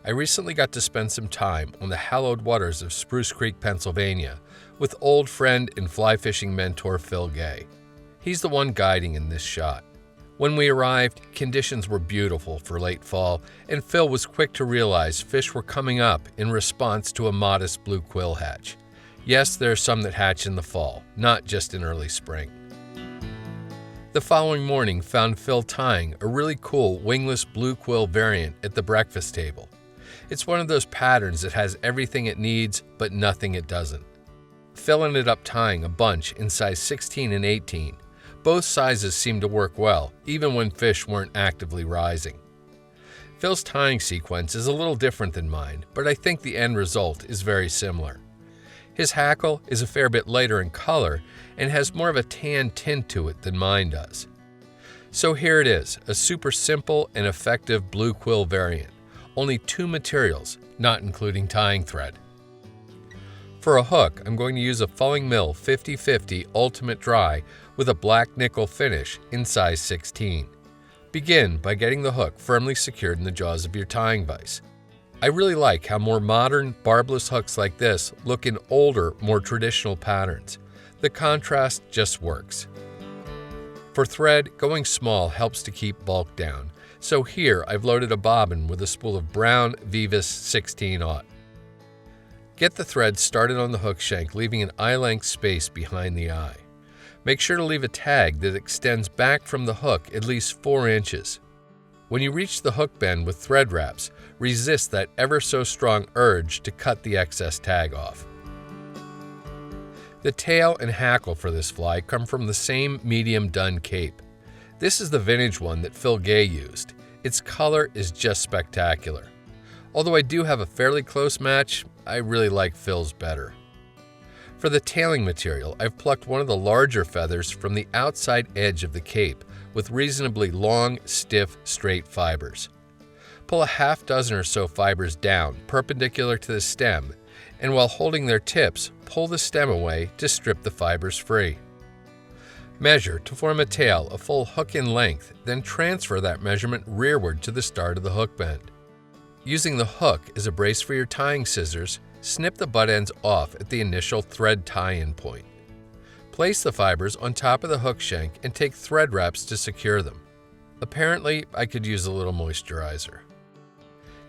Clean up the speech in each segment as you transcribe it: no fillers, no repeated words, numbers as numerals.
I recently got to spend some time on the hallowed waters of Spruce Creek, Pennsylvania, with old friend and fly fishing mentor Phil Gay. He's the one guiding in this shot. When we arrived, conditions were beautiful for late fall, and Phil was quick to realize fish were coming up in response to a modest blue quill hatch. Yes, there are some that hatch in the fall, not just in early spring. The following morning found Phil tying a really cool wingless Blue Quill Variant at the breakfast table. It's one of those patterns that has everything it needs, but nothing it doesn't. Phil ended up tying a bunch in size 16 and 18. Both sizes seemed to work well, even when fish weren't actively rising. Phil's tying sequence is a little different than mine, but I think the end result is very similar. His hackle is a fair bit lighter in color and has more of a tan tint to it than mine does. So here it is, a super simple and effective Blue Quill Variant. Only 2 materials, not including tying thread. For a hook, I'm going to use a Fulling Mill FM5050 Ultimate Dry with a black nickel finish in size 16. Begin by getting the hook firmly secured in the jaws of your tying vise. I really like how more modern, barbless hooks like this look in older, more traditional patterns. The contrast just works. For thread, going small helps to keep bulk down, so here I've loaded a bobbin with a spool of brown Veevus 16-aught. Get the thread started on the hook shank, leaving an eye-length space behind the eye. Make sure to leave a tag that extends back from the hook at least 4 inches. When you reach the hook bend with thread wraps, resist that ever so strong urge to cut the excess tag off. The tail and hackle for this fly come from the same medium dun cape. This is the vintage one that Phil Gay used. Its color is just spectacular. Although I do have a fairly close match, I really like Phil's better. For the tailing material, I've plucked one of the larger feathers from the outside edge of the cape with reasonably long, stiff, straight fibers. Pull a half dozen or so fibers down, perpendicular to the stem, and while holding their tips, pull the stem away to strip the fibers free. Measure to form a tail a full hook in length, then transfer that measurement rearward to the start of the hook bend. Using the hook as a brace for your tying scissors, snip the butt ends off at the initial thread tie-in point. Place the fibers on top of the hook shank and take thread wraps to secure them. Apparently, I could use a little moisturizer.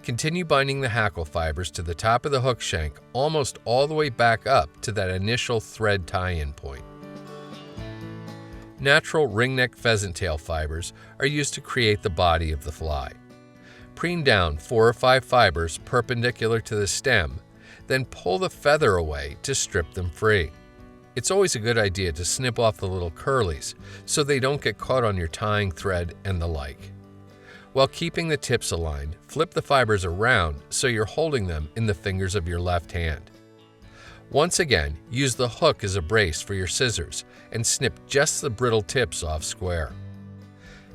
Continue binding the hackle fibers to the top of the hook shank almost all the way back up to that initial thread tie-in point. Natural ringneck pheasant tail fibers are used to create the body of the fly. Preen down 4 or 5 fibers perpendicular to the stem, then pull the feather away to strip them free. It's always a good idea to snip off the little curlies so they don't get caught on your tying thread and the like. While keeping the tips aligned, flip the fibers around so you're holding them in the fingers of your left hand. Once again, use the hook as a brace for your scissors and snip just the brittle tips off square.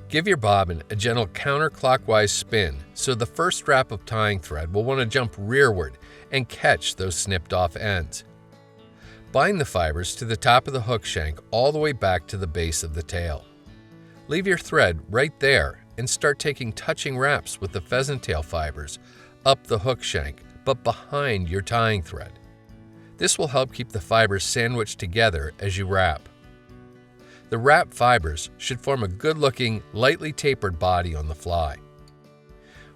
Give your bobbin a gentle counterclockwise spin so the first strap of tying thread will want to jump rearward and catch those snipped off ends. Bind the fibers to the top of the hook shank all the way back to the base of the tail. Leave your thread right there and start taking touching wraps with the pheasant tail fibers up the hook shank but behind your tying thread. This will help keep the fibers sandwiched together as you wrap. The wrap fibers should form a good-looking, lightly tapered body on the fly.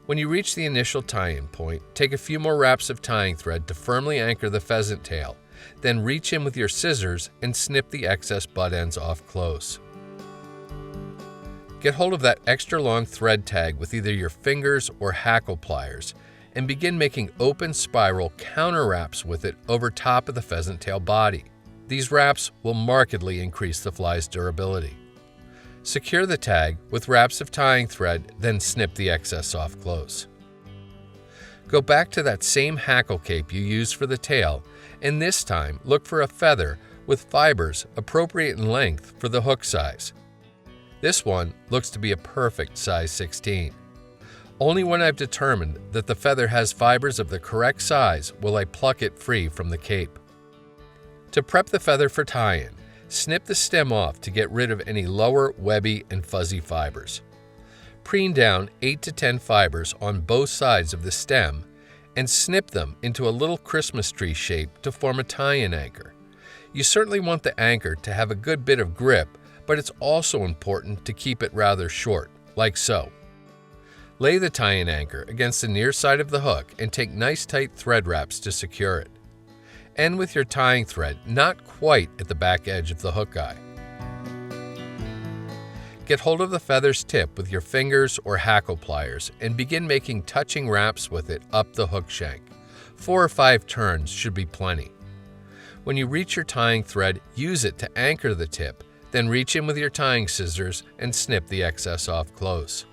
When you reach the initial tie-in point, take a few more wraps of tying thread to firmly anchor the pheasant tail, then reach in with your scissors and snip the excess butt ends off close. Get hold of that extra long thread tag with either your fingers or hackle pliers and begin making open spiral counter wraps with it over top of the pheasant tail body. These wraps will markedly increase the fly's durability. Secure the tag with wraps of tying thread, then snip the excess off close. Go back to that same hackle cape you used for the tail, and this time look for a feather with fibers appropriate in length for the hook size. This one looks to be a perfect size 16. Only when I've determined that the feather has fibers of the correct size will I pluck it free from the cape. To prep the feather for tie-in, snip the stem off to get rid of any lower, webby, and fuzzy fibers. Preen down 8 to 10 fibers on both sides of the stem, and snip them into a little Christmas tree shape to form a tie-in anchor. You certainly want the anchor to have a good bit of grip, but it's also important to keep it rather short, like so. Lay the tie-in anchor against the near side of the hook and take nice tight thread wraps to secure it. End with your tying thread not quite at the back edge of the hook eye. Get hold of the feather's tip with your fingers or hackle pliers and begin making touching wraps with it up the hook shank. 4 or 5 turns should be plenty. When you reach your tying thread, use it to anchor the tip, then reach in with your tying scissors and snip the excess off close.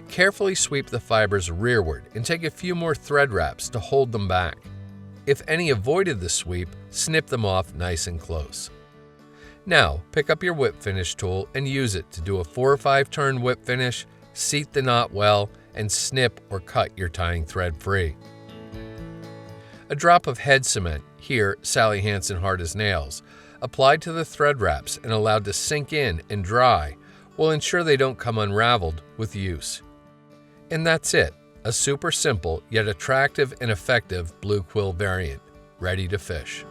Carefully sweep the fibers rearward and take a few more thread wraps to hold them back. If any avoided the sweep, snip them off nice and close. Now, pick up your whip finish tool and use it to do a 4 or 5 turn whip finish, seat the knot well, and snip or cut your tying thread free. A drop of head cement, here Sally Hansen hard as nails, applied to the thread wraps and allowed to sink in and dry will ensure they don't come unraveled with use. And that's it, a super simple yet attractive and effective Blue Quill variant, ready to fish.